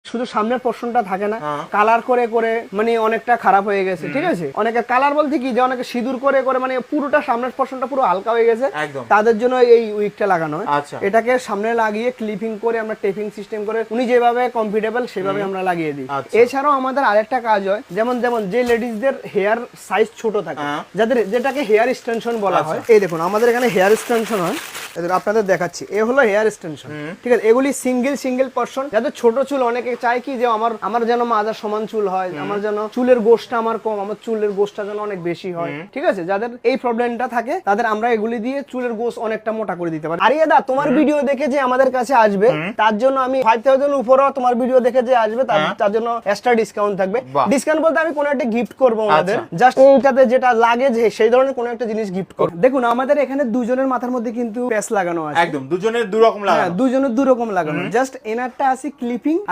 শুধু সামনের পোর্শনটা থাকে না, কালার করে করে মানে অনেকটা খারাপ হয়ে গেছে, ঠিক আছে। অনেকে কালার বলতে কি যে অনেকে সিঁদুর করে করে মানে পুরোটা সামনের পোর্শনটা পুরো হালকা হয়ে গেছে, তাদের জন্য এই উইকটা লাগানো হয়। এটাকে সামনে লাগিয়ে ক্লিপিং করে আমরা টেপিং সিস্টেম করে উনি যেভাবে কমফোর্টেবল সেভাবে আমরা লাগিয়ে দিই। এছাড়াও আমাদের আরেকটা কাজ হয়, যেমন যে লেডিসদের হেয়ার সাইজ ছোট থাকে, যাদের যেটাকে হেয়ার এক্সটেনশন বলা হয়। এই দেখুন আমাদের এখানে হেয়ার এক্সটেনশন হয়, আপনাদের দেখাচ্ছি। এ হলো হেয়ার এক্সটেনশন, ঠিক আছে। এগুলি সিঙ্গেল পার্সন, যাদের ছোট চুল, অনেকে চায় কি যে আমার যেন মাজার সমান চুল হয়, আমার যেন চুলের গোষ্ঠটা আমার কম, আমার চুলের গোষ্ঠটা যেন অনেক বেশি হয়, ঠিক আছে। যাদের এই প্রবলেমটা থাকে তাদের আমরা এগুলি দিয়ে চুলের গোশ অনেকটা মোটা করে দিতে পারি। আরিয়া দা, তোমার ভিডিও দেখে যে আমাদের কাছে আসবে তার জন্য আমি 5000 উপরেও তোমার ভিডিও দেখে যে আসবে তার জন্য এক্সট্রা ডিসকাউন্ট থাকবে। ডিসকাউন্ট বলতে আমি কোনো একটা গিফট করবো আমাদের, জাস্ট এইটাতে যেটা লাগে যে সেই ধরনের কোনো একটা জিনিস গিফট করব। দেখুন আমাদের এখানে দুজনের মাথার মধ্যে কিন্তু প্যাচ লাগানো আছে, একদম দুজনের দুই রকম লাগানো, দুজনের দুই রকম লাগানো। জাস্ট এনারটা আছে ক্লিপিং,